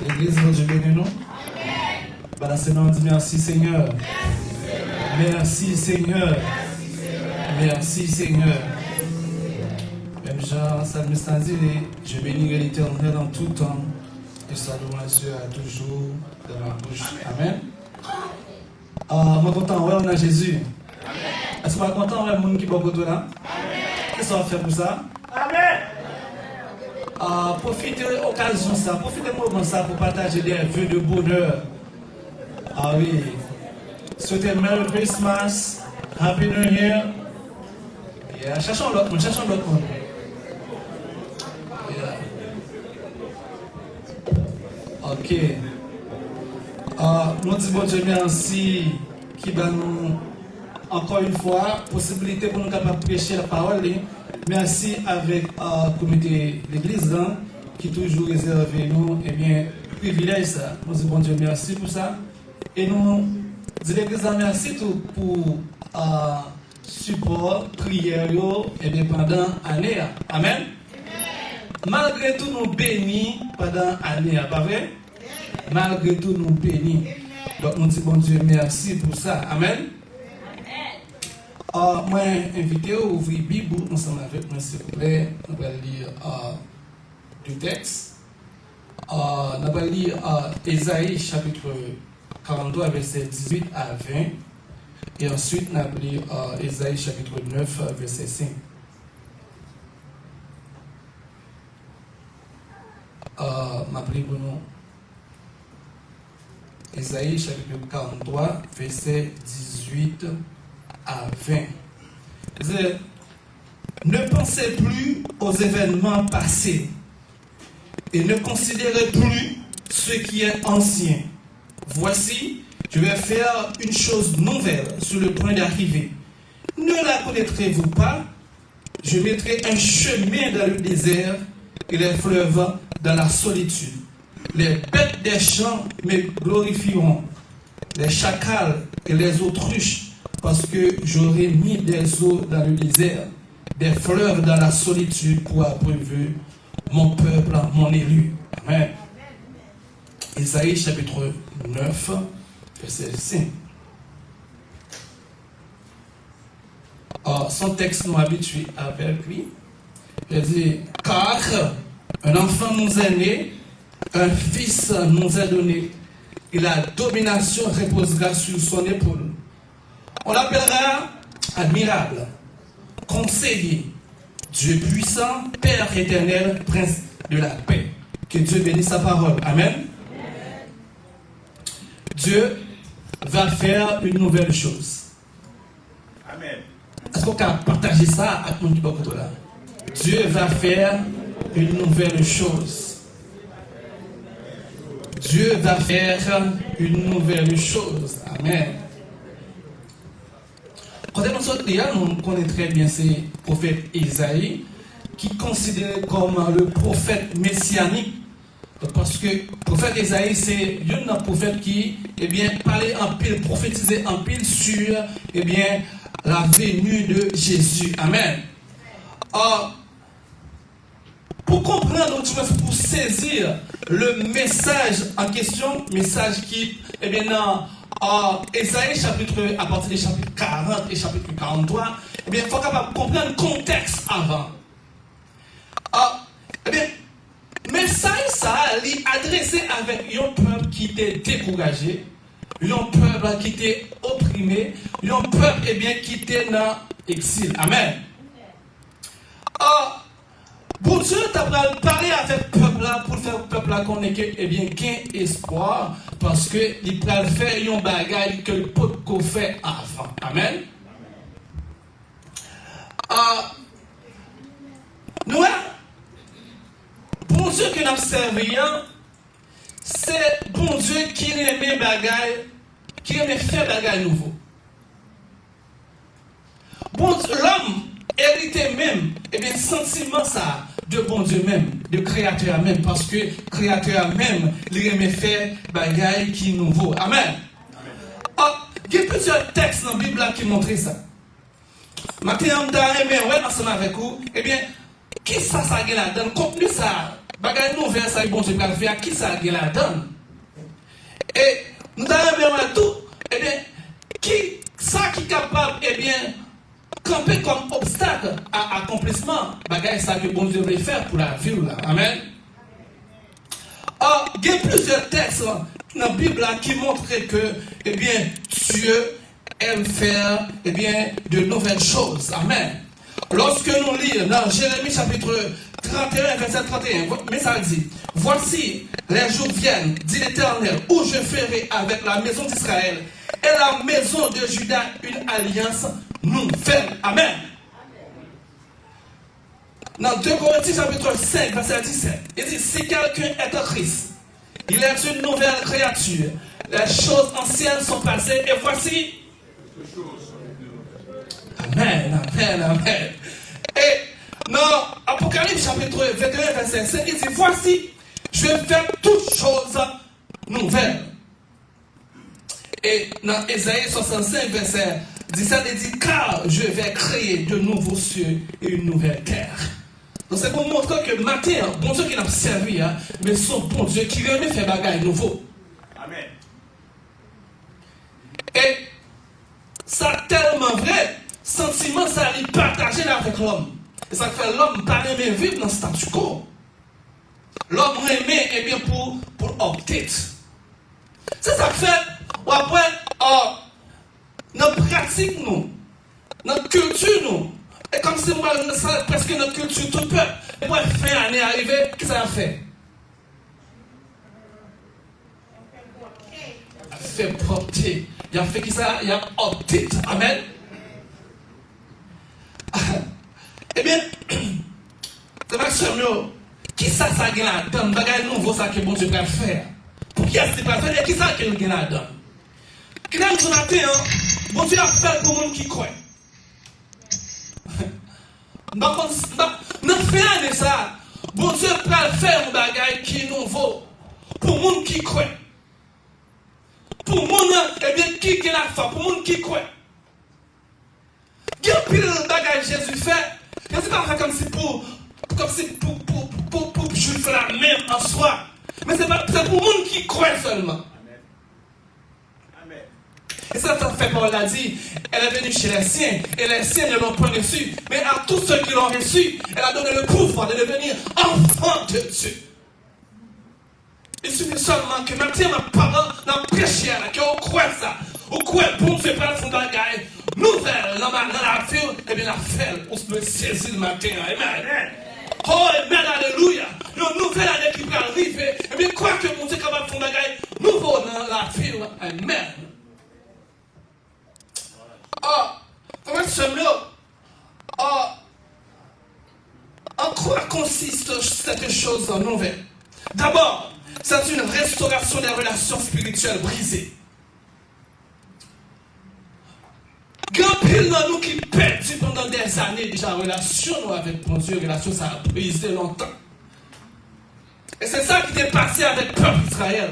L'église, nous Dieu béni nous. Bah, c'est nous dit merci Seigneur. Merci Seigneur. Merci Seigneur. Même Jean, Psalmiste a dit, je bénirai l'Éternel en tout temps, et sa louange sera toujours dans ma bouche. Amen. Moi content, ouais, on a Jésus. Est-ce qu'on est content, ouais, le monde qui est beaucoup de là? Qu'est-ce qu'on va faire pour ça? Amen. Profitez de l'occasion, ça, profitez de moment ça pour partager des vœux de bonheur. Ah oui. Souhaitez Merry Christmas, Happy New Year. Yeah. Cherchons l'autre monde, cherchons l'autre monde. Yeah. Ok. Nous disons bon Dieu merci qui va nous encore une fois possibilité pour nous capables de prêcher la parole. Merci avec le comité de l'église qui toujours réservé nous et bien privilège ça. Nous disons bon Dieu merci pour ça et nous disons l'église merci tout pour support prière et bien pendant l'année. Amen. Malgré tout nous bénis pendant l'année, pas vrai? Malgré tout nous bénis. Donc nous disons bon Dieu merci pour ça. Amen. Moi, invité à ouvrir la Bible ensemble avec moi, s'il vous plaît. Nous allons lire du texte. Nous allons lire Ésaïe chapitre 43, verset 18 à 20. Et ensuite, nous allons lire Ésaïe chapitre 9, verset 5. M'appeler pour nous. Ésaïe chapitre 43, verset 18 à 20. Ne pensez plus aux événements passés et ne considérez plus ce qui est ancien. Voici, je vais faire une chose nouvelle sur le point d'arriver. Ne la connaîtrez-vous pas? Je mettrai un chemin dans le désert et les fleuves dans la solitude. Les bêtes des champs me glorifieront, les chacals et les autruches, parce que j'aurai mis des eaux dans le désert, des fleuves dans la solitude pour abreuver mon peuple, mon élu. Amen. Ésaïe chapitre 9, verset 5. Son texte nous habitue avec lui. Il dit, car un enfant nous est né, un fils nous est donné, et la domination reposera sur son épaule. On l'appellera admirable, conseiller, Dieu puissant, Père éternel, Prince de la paix. Que Dieu bénisse sa parole. Amen. Dieu va faire une nouvelle chose. Amen. Est-ce qu'on peut partager ça avec mon petit là? Dieu va faire une nouvelle chose. Dieu va faire une nouvelle chose. Amen. Quand nous connaissons très bien ces prophètes Isaïe, qui est considéré comme le prophète messianique. Parce que le prophète Isaïe, c'est un prophète qui parlait en pile, prophétisait en pile sur la venue de Jésus. Amen. Pour comprendre, pour saisir le message en question, message qui, dans Ésaïe chapitre, à partir du chapitre 40 et chapitre 43, il faut capable comprendre le contexte avant. Message ça, il adressé avec un peuple qui était découragé, un peuple qui était opprimé, un peuple qui était dans l'exil. Amen. Pour Dieu, tu as parlé avec le peuple là pour faire le peuple là qu'on ait gain espoir parce qu'il peut faire un bagage que le peuple qu'on fait avant. Amen. Nous, bon Dieu que nous servons, c'est bon Dieu qui aime bagage, qui aime faire bagage nouveau. Bon l'homme hérité même, sentiment ça de bon Dieu même, de créateur même, parce que créateur même, il aime faire bagage qui nouveau. Amen. Il y a plusieurs textes dans la Bible qui montrent ça. Maintenant, on a aimé, ouais, ensemble avec vous. Eh bien, qui ça a là-dedans? Contenu ça, bagage nouvelle, ça, bon Dieu, va faire, qui ça a là-dedans? Et nous avons aimé tout, eh bien, qui ça qui est capable, eh bien, camper comme obstacle à accomplissement, bagage ça que bon Dieu veut faire pour la vie là. Amen. Or, il y a plusieurs textes dans la Bible là, qui montrent que, eh bien, Dieu aime faire, eh bien, de nouvelles choses. Amen. Lorsque nous lisons dans Jérémie chapitre 31, verset 31, mais ça dit, voici, les jours viennent, dit l'Éternel, où je ferai avec la maison d'Israël et la maison de Juda une alliance nouvelle. Amen. Dans 2 Corinthiens chapitre 5, verset 17, il dit, si quelqu'un est en Christ, il est une nouvelle créature. Les choses anciennes sont passées et voici. Amen, amen, amen. Et dans Apocalypse chapitre 21, verset 5, il dit, voici, je vais faire toutes choses nouvelles. Et dans Ésaïe 65, verset 17, il dit, car je vais créer de nouveaux cieux et une nouvelle terre. Donc c'est pour montrer que matin, bon Dieu qui n'a pas servi, hein, mais son bon Dieu qui vient faire bagaille nouveau. Amen. Et ça tellement vrai, sentiment ça lui partager avec l'homme. Et ça fait l'homme pas aimer vivre dans le statu quo. L'homme aimé eh bien pour opter. C'est ça que fait, ou après, notre pratique nous, notre culture nous, et comme si moi, c'est presque notre culture tout peuple. Et moi, fin année arrivée, qu'est-ce que ça a fait? Il a fait propter. Il a fait qui ça? Il a opté. Amen. Eh bien, c'est ma soeur, qui ça gagne là-dedans? Un bagage nouveau, ça que bon Dieu va faire. Pour qui est-ce qu'il va faire? Et qui ça qu'il gagne là-dedans? Qui là, ce matin, bon Dieu a fait pour le monde qui croit. Dans fin année ça, bon Dieu va faire un bagage qui est nouveau. Pour le monde qui croit. Pour le monde, eh bien, qui a la foi. Pour le monde qui croit. Il y a pile de bagage Jésus fait. Je ne sais pas faire comme si pour juif la même en soi. Mais c'est pour le monde qui croit seulement. Et ça fait Paul l'a dit, elle est venue chez les siens, et les siens ne l'ont pas reçu. Mais à tous ceux qui l'ont reçu, elle a donné le pouvoir de devenir enfant de Dieu. Il suffit seulement que maintenant, ma parole n'a prêché à la, qu'on croit ça. Ou quoi, pour se prendre son bagage nouvelle dans la vie, et bien la faire pour se saisir le matin. Amen. Oh, amen, alléluia. Une nouvelle année qui va arriver, et bien quoi que mon Dieu est capable de faire un bagage nouveau dans la vie. Amen. Comment en quoi consiste cette chose nouvelle? D'abord, c'est une restauration des relations spirituelles brisées. Grand pile dans nous qui perdu pendant des années déjà relation avec mon Dieu, relation ça a brisé longtemps. Et c'est ça qui est passé avec le peuple d'Israël.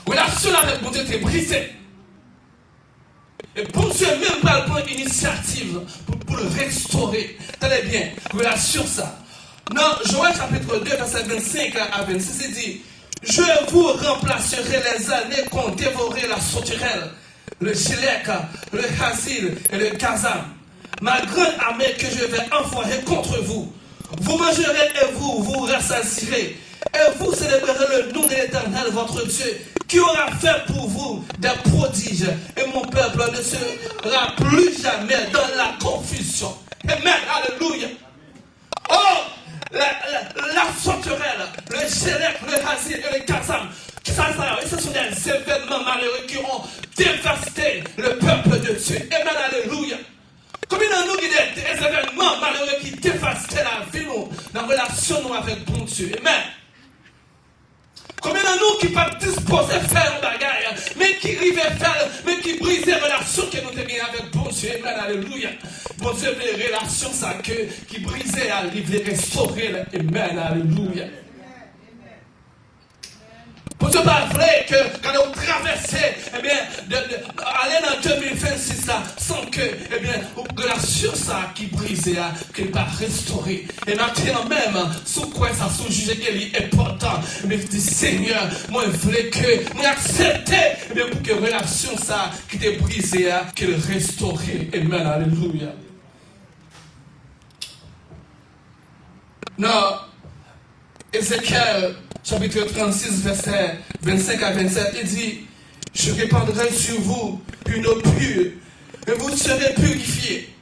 Relation avec mon Dieu était brisée. Et bon Dieu même pas le prendre initiative pour le restaurer. Tenez bien, relation ça. Dans Joël chapitre 2, verset 25 à 26, il dit, je vous remplacerai les années qu'ont dévoré la sauterelle, le gilek, le hasil et le kazam. Ma grande armée que je vais envoyer contre vous. Vous mangerez et vous rassasierez. Et vous célébrerez le nom de l'Éternel, votre Dieu, qui aura fait pour vous des prodiges. Et mon peuple ne sera plus jamais dans la confusion. Amen. Alléluia. Oh, la sauterelle, le gélec, le hasil et le kazam. Ce sont des événements malheureux qui ont dévasté le peuple de Dieu. Amen. Alléluia. Combien de nous qui des événements malheureux qui dévastaient la vie, la relation avec bon Dieu. Amen. Combien de nous qui ne pas disposés à faire un bagage, mais qui arrivaient faire, mais qui brisaient la relation que nous avions avec bon Dieu. Amen, alléluia. Bon Dieu veut les relations ça, qui brisaient, il veut restaurer. Amen, alléluia. Bon Dieu pas vrai que quand on traversait, eh bien, aller dans 2026 ça, sans que, eh bien, relation ça qui brisait, qu'il va restaurer. Et maintenant même, sous quoi ça, sous juger qu'il est important. Mais je dis, Seigneur, moi je voulais que, moi accepter, eh bien, pour que relation ça qui était brisée, qu'il restaurer. Amen, alléluia. Non, Ézéchiel, chapitre 36, verset 25 à 27, il dit, je répandrai sur vous une eau pure, et vous serez purifiés.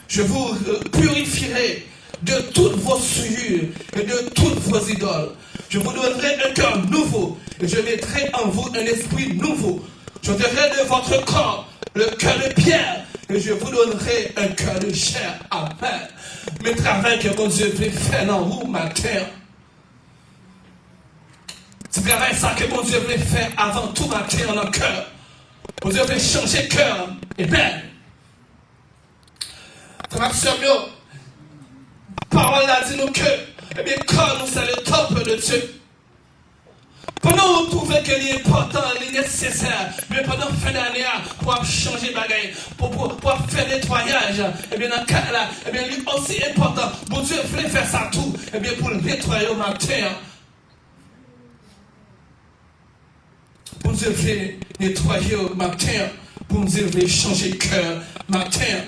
Je vous purifierai de toutes vos souillures et de toutes vos idoles. Je vous donnerai un cœur nouveau, et je mettrai en vous un esprit nouveau. Je donnerai de votre corps le cœur de pierre, et je vous donnerai un cœur de chair. Amen. Mais travail que mon Dieu veut faire dans vous matin. C'est le travail ça que mon Dieu veut faire avant tout matin dans le cœur. Mon Dieu veut changer le cœur. Amen. Frère Samuel, la parole a dit nous que, eh bien, quand nous c'est le temple de Dieu. Pendant vous trouvez que c'est important, c'est nécessaire, mais pendant fin d'année, pour changer les bagages, pour faire nettoyage, eh bien, dans le cas là, eh bien, c'est aussi important. Bon Dieu voulait faire ça tout, eh bien, pour le nettoyer au matin. Bon Dieu voulait nettoyer au matin, bon Dieu voulait changer le cœur matin.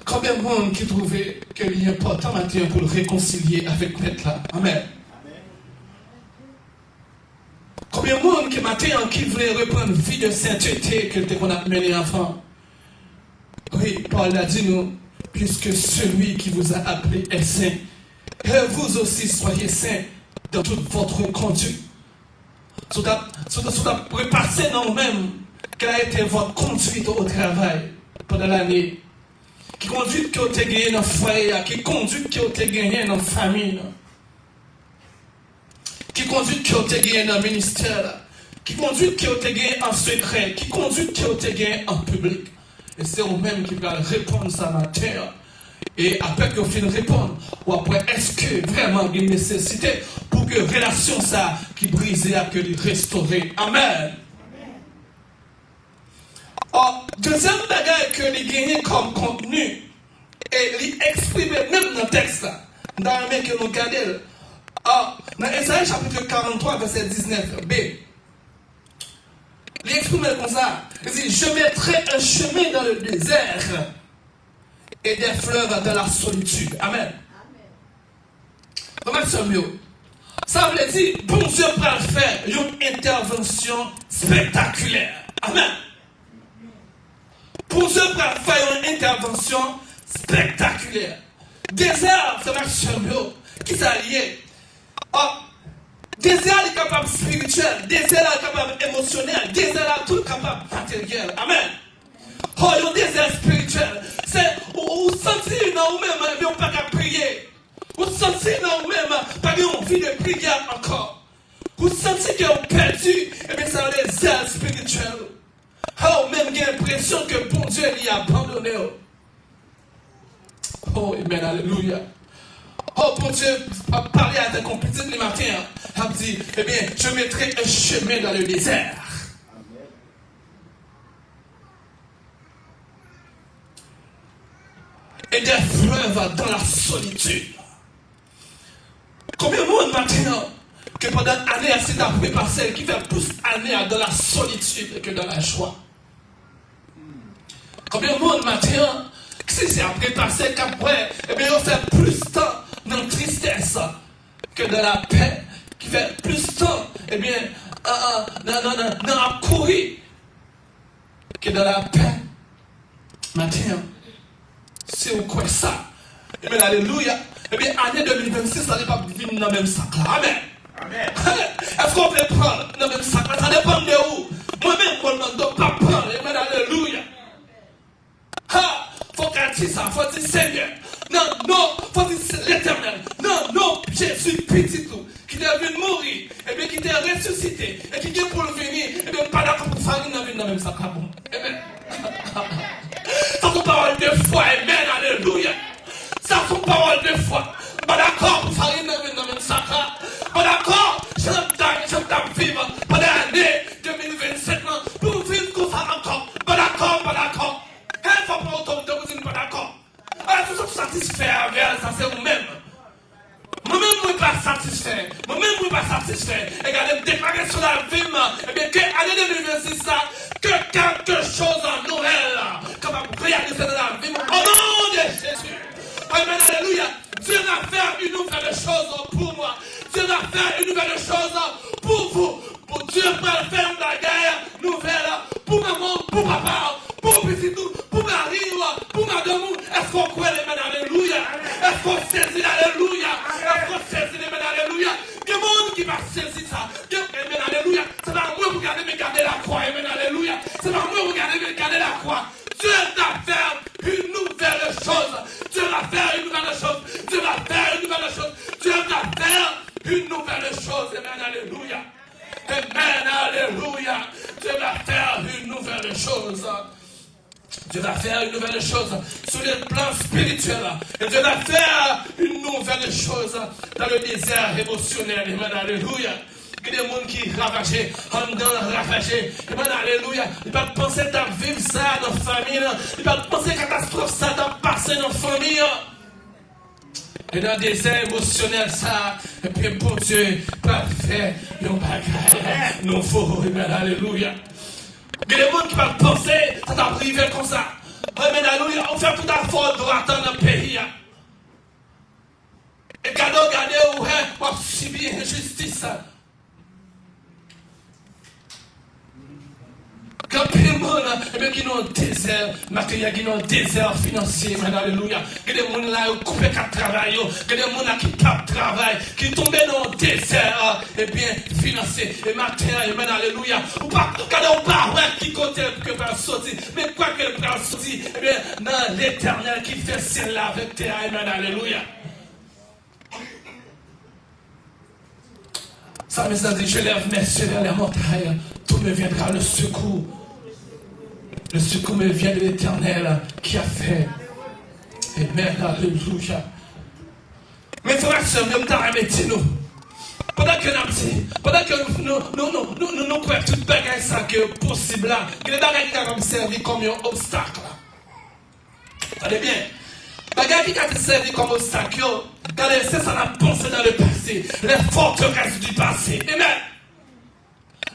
Combien de monde qui trouvait qu'il est important maintenant pour le réconcilier avec Maître là? Amen. Combien de monde qui maintenant qui voulait reprendre vie de sainteté que qu'on a mené enfant? Oui, Paul a dit nous, puisque celui qui vous a appelé est saint, et vous aussi soyez saints dans toute votre conduite. Vous repasser dans vous-même quelle a été votre conduite au travail pendant l'année. Qui conduit que vous avez gagné dans le foyer, qui conduit que vous avez gagné dans la famille, qui conduit que vous avez gagné dans le ministère, qui conduit que vous avez gagné en secret, qui conduit que vous avez gagné en public. Et c'est vous-même qui va répondre ça matin. Et après que vous finissez de répondre, ou après, est-ce que vraiment il y a une nécessité pour que la relation ça qui brisée a que restaurer. Amen. Deuxième bagage que les gagnés comme contenu et les exprimer même dans le texte dans le mec que nous regardons dans Esaïe chapitre 43 verset 19b il exprime comme ça, il dit je mettrai un chemin dans le désert et des fleuves dans la solitude. Amen. Comment ça mieux? Ça veut dire bon Dieu va faire une intervention spectaculaire. Amen. Pour Dieu va faire une intervention spectaculaire. Désert, c'est ma chambre qui s'allie. Désert est capable spirituel, désert est capable émotionnel, désert est tout capable matériel. Amen. Le désert spirituel, c'est où sentir dans vous-même, mais on pas qu'à prier. Vous sentez dans vous-même, pas envie de prier encore. Vous sentez que vous perdu, et bien ça a des ailes spirituelles. Même j'ai l'impression que bon Dieu l'y a abandonné. Oh, amen, alléluia. Oh, bon Dieu a parlé à tes compétiteurs le matin. Il a dit, eh bien, je mettrai un chemin dans le désert. Et des fleuves dans la solitude. Combien de monde maintenant que pendant l'année, c'est d'après par celle qui fait plus d'années dans la solitude que dans la joie. Combien de monde maintenant, si c'est après par celle qu'après, eh bien, on fait plus de temps dans la tristesse que dans la paix, qui fait plus de temps, eh bien, dans la courir que dans la paix. Maintenant, c'est où quoi ça? Eh bien, alléluia. Eh bien, année 2026, ça n'est pas venu dans le même sac là. Amen. Amen. Est-ce qu'on peut prendre dans le même sac là? Ça dépend de où. Moi-même, je ne dois pas prendre. Amen. Alléluia. Faut qu'elle dise ça. Faut dire Seigneur. Non. Faut dire l'Éternel. Non. Jésus, petit tout. Qui est venu mourir. Et bien, qui est ressuscité. Et qui est pour le venir. Et bien, pas d'accord pour faire dans le même sac là. Amen. Ça, c'est une parole de foi. Amen. Alléluia. Ça, c'est une parole de foi. Pas d'accord pour faire va faire une nouvelle chose pour moi. Dieu va faire une nouvelle chose pour vous. Pour Dieu va faire une guerre nouvelle pour maman, pour papa, pour petit tout, pour Marie, pour madame. Est-ce qu'on croit les mains, alléluia? Est-ce qu'on saisit l'alléluia? Est-ce qu'on saisit les mains, alléluia? Il y a des gens qui va saisir ça. Amen, alléluia. C'est pas moi pour garder la croix. Amen, alléluia. C'est pas moi pour garder la croix. Dieu va faire une nouvelle chose. Dieu va faire une nouvelle chose. Dieu va faire une nouvelle chose. Dieu va faire une nouvelle chose. Amen, alléluia. Amen, alléluia. Dieu va faire une nouvelle chose. Dieu va faire une nouvelle chose sur le plan spirituel. Et Dieu va faire une nouvelle chose dans le désert émotionnel. Amen, alléluia. Il y a des gens qui ravagent, en dedans ravagés. Amen, alléluia. Ils ne peuvent pas penser à vivre ça dans la famille. Ils ne peuvent pas penser à catastrophe ça dans passer dans la famille. Et dans le désert émotionnel, ça, et puis pour Dieu, pas fait un bagage nouveau. Amen, alléluia. Il y a des gens qui peuvent penser, ça va arriver comme ça. Amen, alléluia. On fait tout à fait droit dans le pays. Et quand on regarde, on va subir injustice. Quand il y a des gens qui ont un désert matériel, qui ont un désert financier, alléluia. Il y a des gens là qui coupent le travail, il y a des gens qui tapent le travail, qui tombent dans un désert financier. Et maintenant, alléluia. Ou pas, quand on parle, qui côté que va sortir, mais quoi que le va sortir, dans l'éternel qui fait cela avec terre, amen, alléluia. Ça me dit, je lève mes yeux vers les montagnes, tout me viendra le secours. Le secours me vient de l'Éternel qui a fait. Amen, alléluia. Mais frères et sœurs, nous nous pendant que nous croyons tout bagage ça qui est possible là, que les bagages qui ont servi comme un obstacle. Attendez bien. Bagage qui ont servi comme obstacle, c'est ça la pensée dans le passé. Les forteresses du passé. Amen.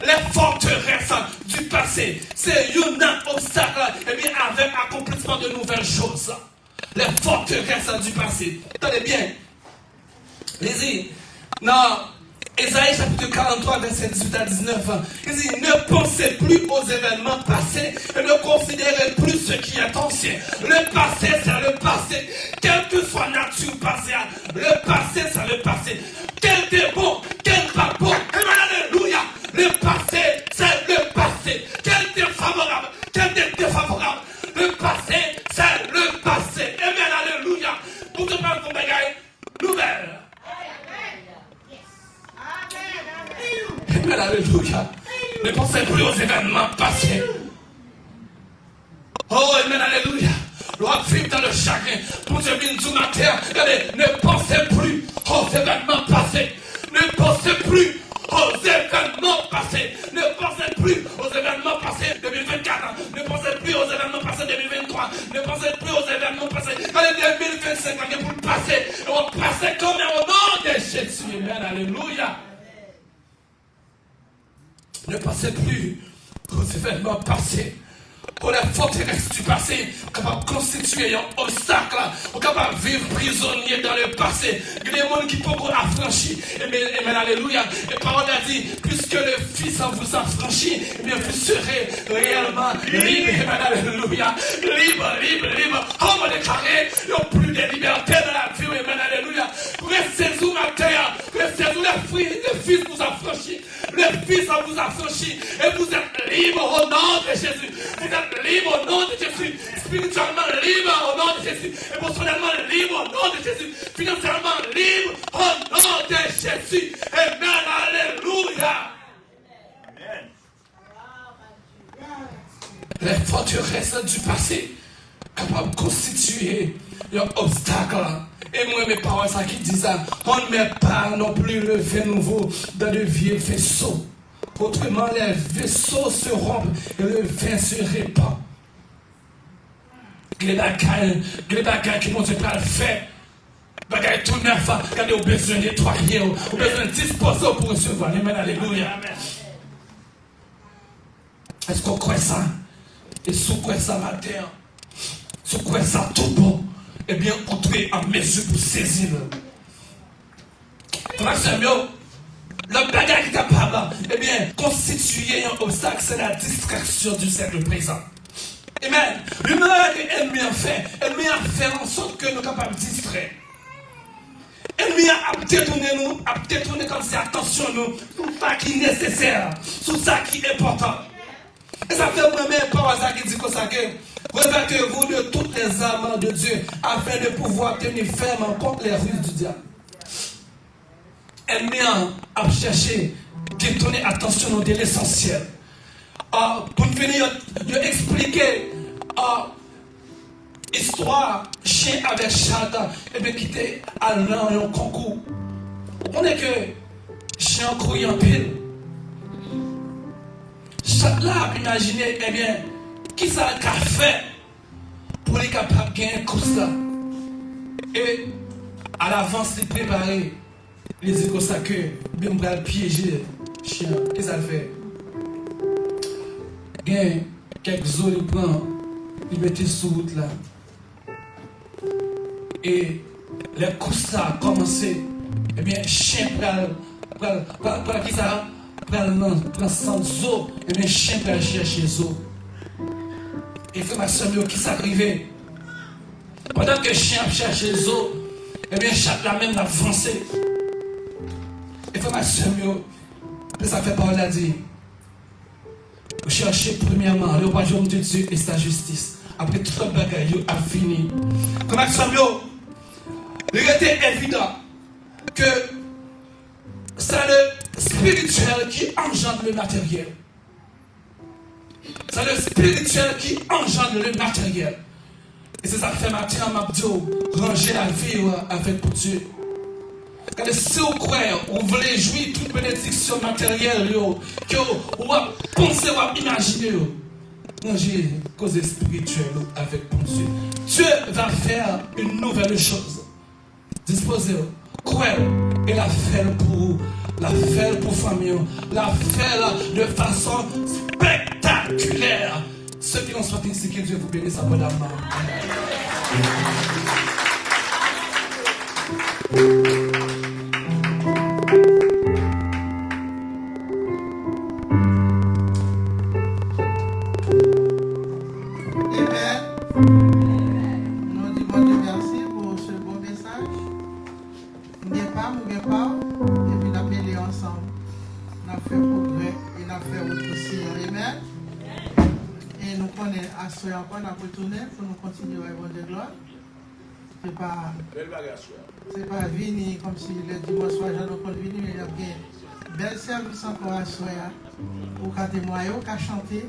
Les forteresses du passé, c'est un obstacle avec accomplissement de nouvelles choses. Les forteresses du passé. Attendez bien. Lisez. Non. Ésaïe chapitre 43, verset 18 à 19. Il dit, ne pensez plus aux événements passés et ne considérez plus ce qui est ancien. Le passé, c'est le passé. Quelle que soit la nature passée, le passé, c'est le passé. Quel est bon, quel pas bon. Alléluia. Le passé, c'est le passé. Quel est favorable, quel est défavorable. Le passé, c'est le passé. Amen, alléluia. Pour te parler de bagaille nouvelle. Amen, alléluia. Ne pensez plus aux événements passés. Oh, amen, alléluia. L'on vit dans le chagrin. Pour te venir sur ma terre. Ne pensez plus aux événements passés. Ne pensez plus aux événements passés. Ne pensez plus aux événements passés 2024. Ne pensez plus aux événements passés 2023. Ne pensez plus aux événements passés. Allez, 2025, on est pour le passer. On va passer comme au nom de Jésus. Amen, alléluia. Ne pensez plus aux événements passés. Pour les forteresses du passé, capable de constituer un obstacle, capable de vivre prisonnier dans le passé. Il y a des gens qui peuvent affranchir. Amen, alléluia. Et parole a dit, puisque le Fils en vous affranchit, vous serez réellement libre. Amen, alléluia. Libre. On va déclarer, il n'y a plus de liberté dans la vie. Amen, alléluia. Restez sous ma terre. Restez sous le Fils vous affranchit. Le Fils en vous affranchit. Et vous êtes libre au nom de Jésus. Vous êtes libre au nom de Jésus. Spirituellement libre au nom de Jésus. Émotionnellement libre au nom de Jésus. Financièrement libre au nom de Jésus. Amen. Alléluia. Amen. Les forteresses du passé, capables de constituer un obstacle. Et moi, mes paroles, ça qui disent ça. On ne met pas non plus le vin nouveau dans de vieux vaisseaux. Autrement, les vaisseaux se rompent et le vin se répand. Les bagages qui vont se faire. Les bagages tout neuf, regardez, au besoin de nettoyer, au besoin de disposer pour recevoir. Amen, alléluia. Est-ce qu'on croit ça? Et sous quoi ça matin? Sous quoi ça tout bon? Eh bien, entrez en mesure pour saisir. Frère Samuel, le bagage qui est capable, eh bien, constituer un obstacle, c'est la distraction du siècle présent. Amen. Le mal que l'ennemi a fait en sorte que nous sommes capables de distraire. L'ennemi a détourné nous, a détourné comme si attention nous, sur ça qui est nécessaire, sur ça qui est important. Et ça fait moi-même par hasard qui dit comme ça que revêtez-vous de toutes les armes de Dieu afin de pouvoir tenir ferme contre les ruses du diable. L'ennemi a cherché de détourner attention de l'essentiel. Pour venir expliquer l'histoire chien avec chat, et bien qui était allant en concours. On est que chien couille en pile. Chat là, imaginez, eh bien, qui ça a fait pour les capables de gagner un coup ça. Et à l'avance, il préparait les écossais que bien on va piéger chien. Qu'est-ce que ça fait? Gain quelques eaux, il prend, il mettait sur route là. Et les coups ça a commencé. Eh bien, chien prend qui ça? Prend sans eau. Eh bien, chien prend chercher eau. Et frère ma soeur, qui s'arrivait? Pendant que chien cherchait eau, eh bien, chat la même avancé. Et frère ma soeur, ça fait parole à dire. Vous cherchez premièrement le royaume de Dieu et sa justice. Après tout le bagage, vous avez fini. Comme Samuel, il était évident que c'est le spirituel qui engendre le matériel. C'est le spirituel qui engendre le matériel. Et c'est ça que fait matin, Mabdo, ranger la vie avec pour Dieu. Quand si vous croyez, vous voulez jouir toute bénédiction matérielle, que vous pensez, vous imaginez, manger cause spirituelle avec bon Dieu. Dieu va faire une nouvelle chose. Disposez-vous, croyez, et la faire pour vous, la faire pour famille, la faire de façon spectaculaire. Ceux qui ont sorti ici, que Dieu vous bénisse abondamment. Encore on a retourné pour nous continuer à avoir de gloire. C'est pas venir comme si le dimanche soir, j'en ai venir, mais il y a un bel service encore à soir. Pour qu'à témoigner, qu'à chanter.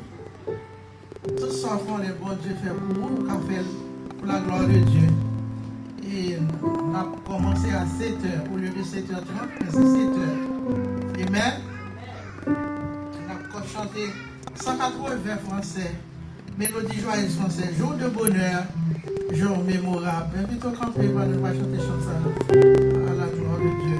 Tout ça font les bons Dieu fait pour nous, qu'à faire pour la gloire de Dieu. Et on a commencé à 7h, au lieu de 7h30, mais c'est 7h. Amen. On a chanté 180 français. Mélodie joyeuse française, jour de bonheur, jour mémorable. Invite au campé, va nous chanter ça à la gloire de Dieu.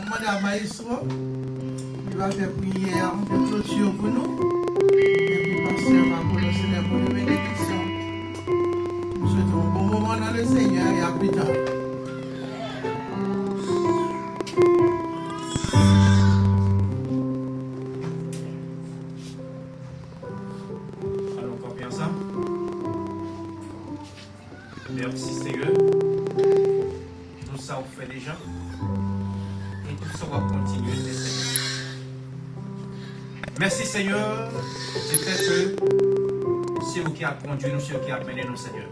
demandé à Maestro, il va faire prière de clôture pour nous. Et puis, pasteur va prononcer les mots de bénédiction. Nous souhaitons un bon moment dans le Seigneur et à plus tard. Allons encore bien ça. Merci Seigneur. Tout ça on fait déjà. Et tout ça on va continuer de faire. Merci Seigneur. C'est peut-être que c'est vous qui a conduit nous, c'est vous qui a mené nous Seigneur.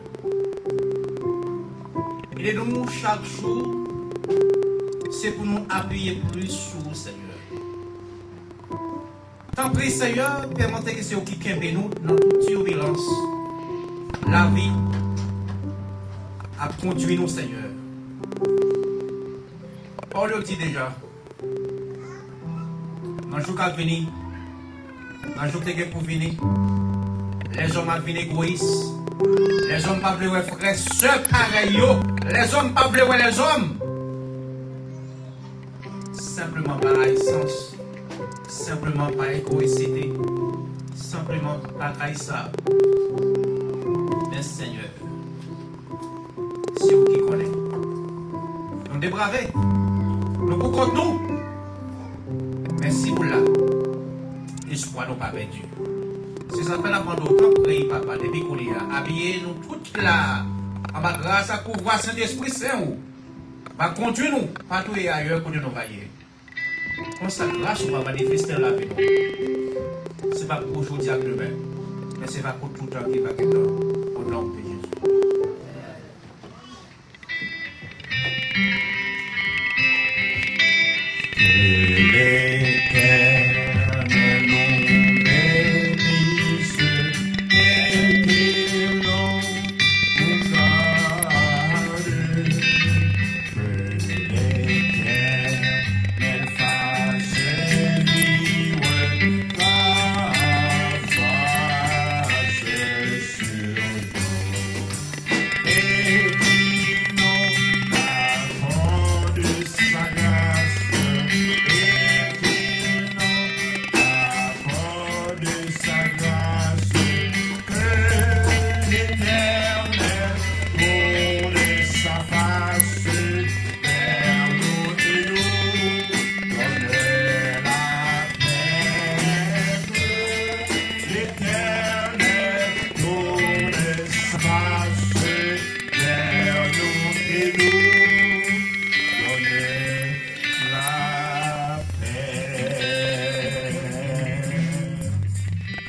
Aidez-nous chaque jour. C'est pour nous appuyer plus sur vous Seigneur. Tant pis Seigneur, permettez que c'est vous qui kembe nous dans toute turbulence. La vie a conduit nous Seigneur. On le dit déjà. Dans le jour qui a venu, dans le jour qui est pour venir, les hommes ont venu égoïstes. Les hommes pas voulu frère, ce pareil. Les hommes pas voulu les hommes. Simplement par haïssance. Simplement par égoïcité. Simplement par ça. Mais Seigneur, c'est vous qui connaissez. Nous débraver. Nous vous comptons nous. Merci pour là. Espoir nous pas perdu. C'est ça fait la pendant autant prier, papa, depuis qu'on est là. Habillez nous toutes là. En bas grâce à couvrir Saint-Esprit Saint. Va conduire nous partout et ailleurs pour nous vailler. Comme ça, grâce on va manifester la vie. Ce n'est pas pour aujourd'hui à demain. Mais c'est pas pour tout le temps qui va être au nom de Jésus.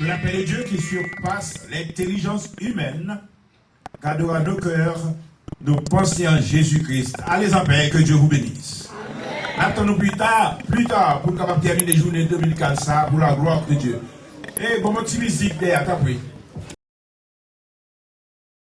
La paix de Dieu qui surpasse l'intelligence humaine, gardera nos cœurs, nos pensées en Jésus-Christ. Allez en paix, que Dieu vous bénisse. Attendons plus tard, pour nous terminer les journées 2004, pour la gloire de Dieu. Et bon, mon petit musique derrière, t'as pris.